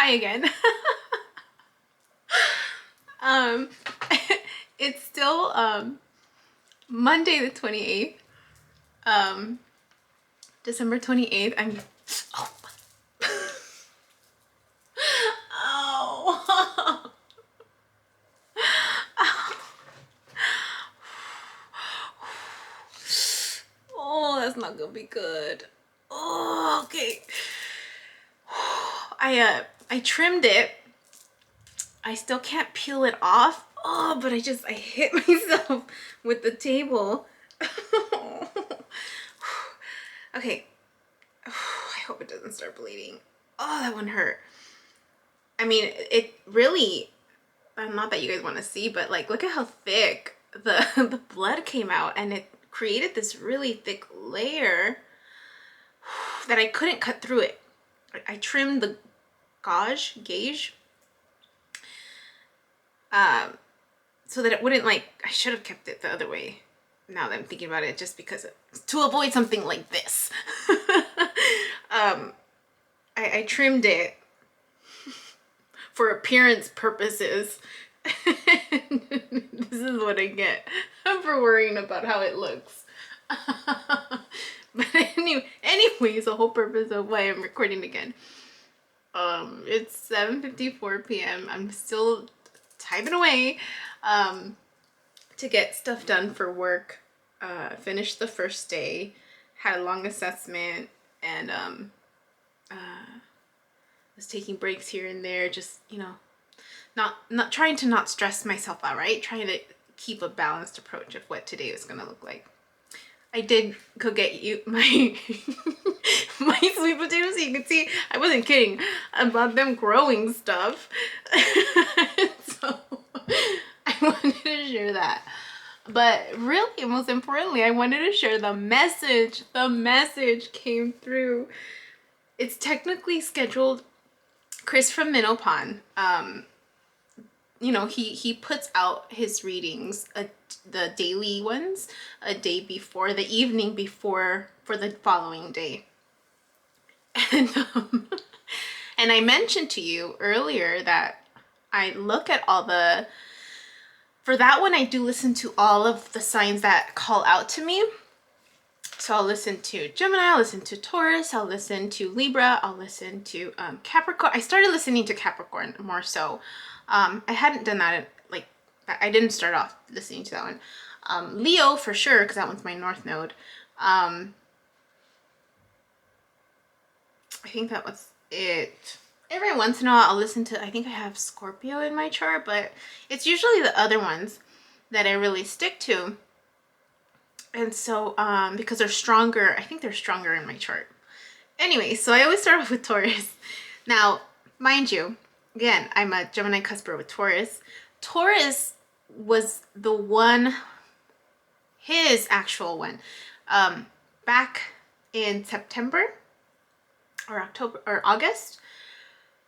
Hi again. um, it's still Monday the 28th, December 28th. I'm oh. Oh. Oh, that's not gonna be good. Oh, okay. I trimmed it. I still can't peel it off. Oh, but I hit myself with the table. Okay. I hope it doesn't start bleeding. Oh, that one hurt. I mean, it really, not that you guys want to see, but like, look at how thick the blood came out, and it created this really thick layer that I couldn't cut through it. I trimmed the gauge, so that it wouldn't, like, I should have kept it the other way now that I'm thinking about it, just because to avoid something like this. I trimmed it for appearance purposes. This is what I get for worrying about how it looks. But anyways, the whole purpose of why I'm recording again. It's 7:54 p.m. I'm still typing away to get stuff done for work. Finished the first day, had a long assessment, and was taking breaks here and there, just, you know, not trying to not stress myself out, right? Trying to keep a balanced approach of what today is gonna look like. I did go get you my my sweet potatoes, so you can see I wasn't kidding about them growing stuff. So I wanted to share that. But really, most importantly, I wanted to share the message. The message came through. It's technically scheduled. Chris from Minnow Pond, you know, he puts out his readings, the daily ones, a day before, the evening before, for the following day. And and I mentioned to you earlier that I look at all the, for that one, I do listen to all of the signs that call out to me. So I'll listen to Gemini, I'll listen to Taurus, I'll listen to Libra, I'll listen to Capricorn. I started listening to Capricorn more so. I hadn't done that, like, I didn't start off listening to that one. Leo for sure, because that one's my North Node. I think that was it. Every once in a while I'll listen to, I think I have Scorpio in my chart, but it's usually the other ones that I really stick to. And so, because they're stronger, I think they're stronger in my chart. Anyway, so I always start off with Taurus. Now, mind you, again, I'm a Gemini cusper with Taurus. Taurus was the one, his actual one, back in September or October or August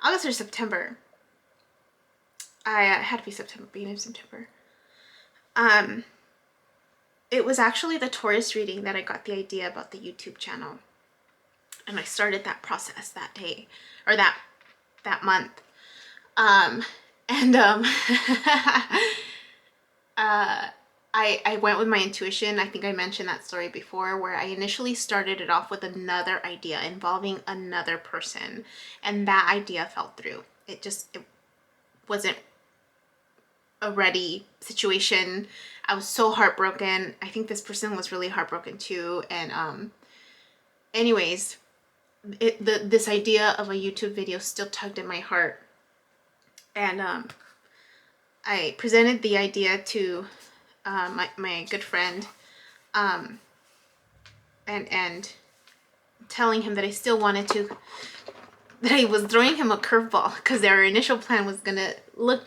or September. I had to be September, beginning of September. It was actually the Taurus reading that I got the idea about the YouTube channel. And I started that process that day, or that month. I went with my intuition. I think I mentioned that story before, where I initially started it off with another idea involving another person. And that idea fell through. It wasn't a ready situation. I was so heartbroken. I think this person was really heartbroken too. And anyways, this idea of a YouTube video still tugged at my heart. And I presented the idea to my good friend, and telling him that I still wanted to, that I was throwing him a curveball, because their initial plan was gonna look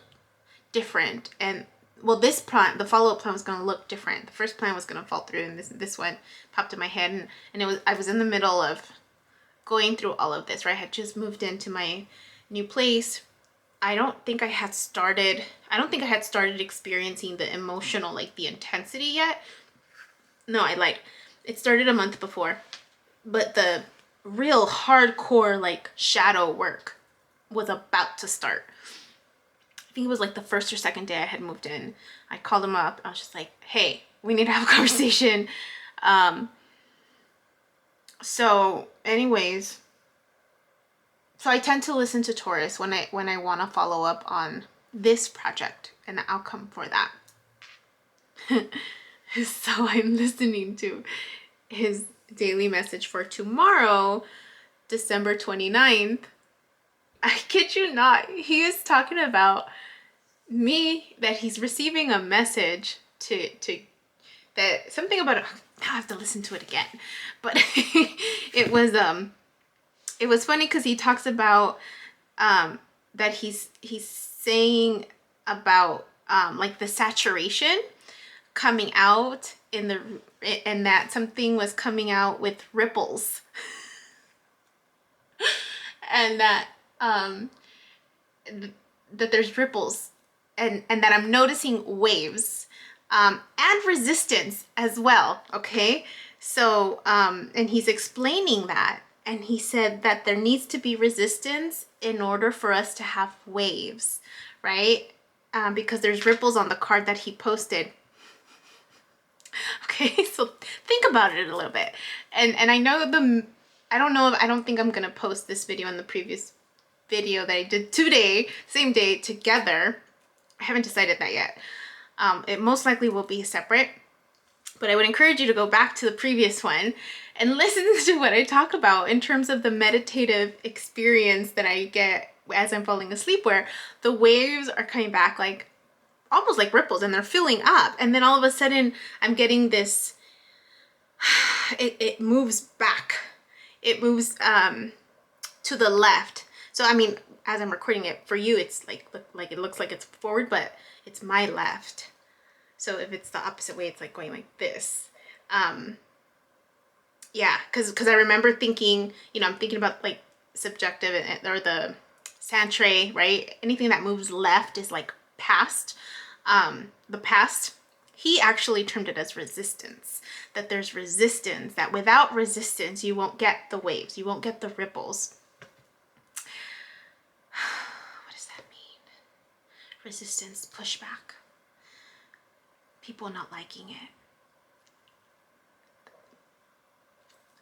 different, and well, this plan, the follow-up plan, was going to look different. The first plan was going to fall through, and this one popped in my head, and I was in the middle of going through all of this, right? I had just moved into my new place. I don't think I had started experiencing the emotional, like the intensity yet. No, I lied. It started a month before, but the real hardcore, like, shadow work was about to start. I think it was like the first or second day I had moved in. I called him up. I was just like, hey, we need to have a conversation. So anyways, so I tend to listen to Taurus when I want to follow up on this project and the outcome for that. So I'm listening to his daily message for tomorrow, December 29th. I kid you not, he is talking about me, that he's receiving a message to that something about it. Now I have to listen to it again, but it was funny because he talks about that he's saying about like the saturation coming out in the, and that something was coming out with ripples and that that there's ripples, and that I'm noticing waves and resistance as well. Okay, so and he's explaining that, and he said that there needs to be resistance in order for us to have waves, right? Because there's ripples on the card that he posted. Okay, so think about it a little bit. And I know I don't think I'm gonna post this video and the previous video that I did today, same day, together. I haven't decided that yet. It most likely will be separate, but I would encourage you to go back to the previous one and listen to what I talk about in terms of the meditative experience that I get as I'm falling asleep, where the waves are coming back like almost like ripples, and they're filling up, and then all of a sudden I'm getting this, it moves back, it moves to the left. So I mean, as I'm recording it for you, it's like it looks like it's forward, but it's my left. So if it's the opposite way, it's like going like this. Yeah, because I remember thinking, you know, I'm thinking about like subjective or the centre, right? Anything that moves left is like past. The past. He actually termed it as resistance, that there's resistance, that without resistance you won't get the waves, you won't get the ripples. What does that mean? Resistance, pushback, people not liking it.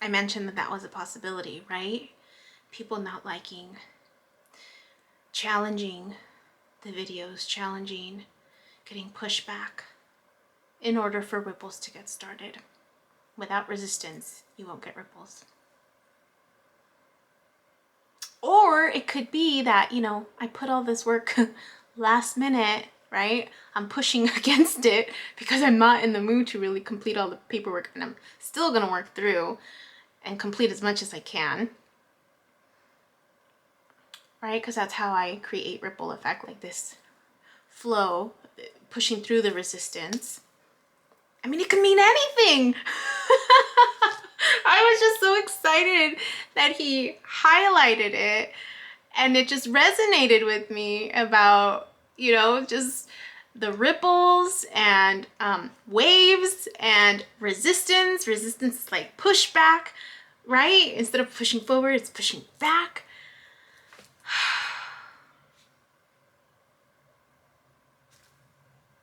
I mentioned that was a possibility, right? People not liking, challenging the videos, challenging, getting pushback in order for ripples to get started. Without resistance, you won't get ripples. Or it could be that, you know, I put all this work last minute, right? I'm pushing against it because I'm not in the mood to really complete all the paperwork, and I'm still gonna work through and complete as much as I can, right? Because that's how I create ripple effect, like this flow, pushing through the resistance. I mean, it could mean anything. I was just so excited that he highlighted it, and it just resonated with me about, you know, just the ripples and waves and resistance. Resistance is like pushback, right? Instead of pushing forward, it's pushing back.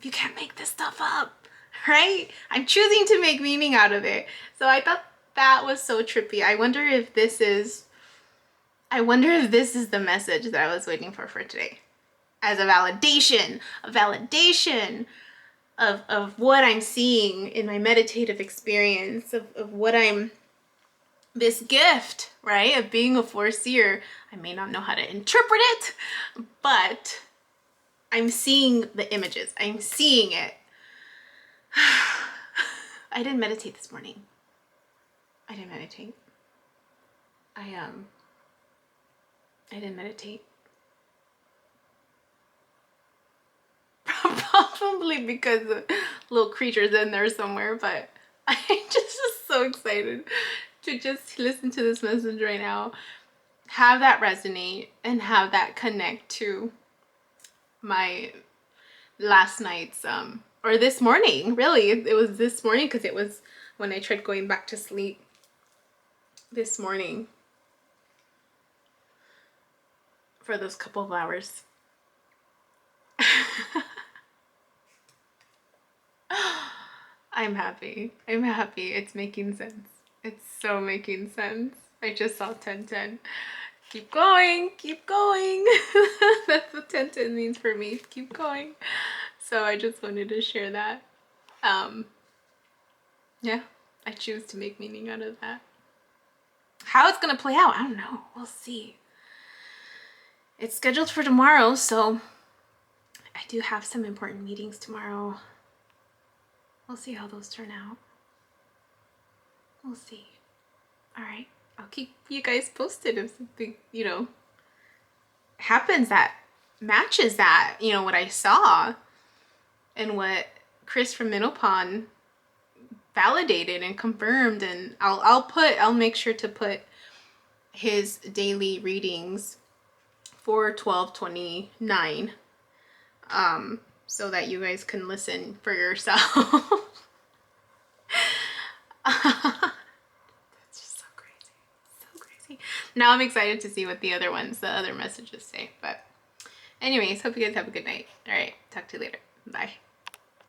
You can't make this stuff up, right? I'm choosing to make meaning out of it. So I thought that was so trippy. I wonder if this is the message that I was waiting for today, as a validation of what I'm seeing in my meditative experience, of what I'm, this gift, right, of being a foreseer. I may not know how to interpret it, but I'm seeing the images. I'm seeing it. I didn't meditate this morning. I didn't meditate. I didn't meditate. Probably because of little creatures in there somewhere, but I just was so excited to just listen to this message right now, have that resonate, and have that connect to my last night's or this morning. Really, it was this morning, because it was when I tried going back to sleep this morning. for those couple of hours. I'm happy. I'm happy. It's making sense. It's so making sense. I just saw 1010. Keep going. Keep going. That's what 1010 means for me. Keep going. So I just wanted to share that. Yeah, I choose to make meaning out of that. How it's gonna play out, I don't know. We'll see. It's scheduled for tomorrow, so I do have some important meetings tomorrow. We'll see how those turn out. We'll see. All right, I'll keep you guys posted if something, you know, happens that matches that, you know, what I saw and what Chris from Minnow Pond validated and confirmed. And I'll make sure to put his daily readings for 12/29 so that you guys can listen for yourself. That's just so crazy. So crazy. Now I'm excited to see what the other messages say. But anyways, hope you guys have a good night. All right, talk to you later. Bye.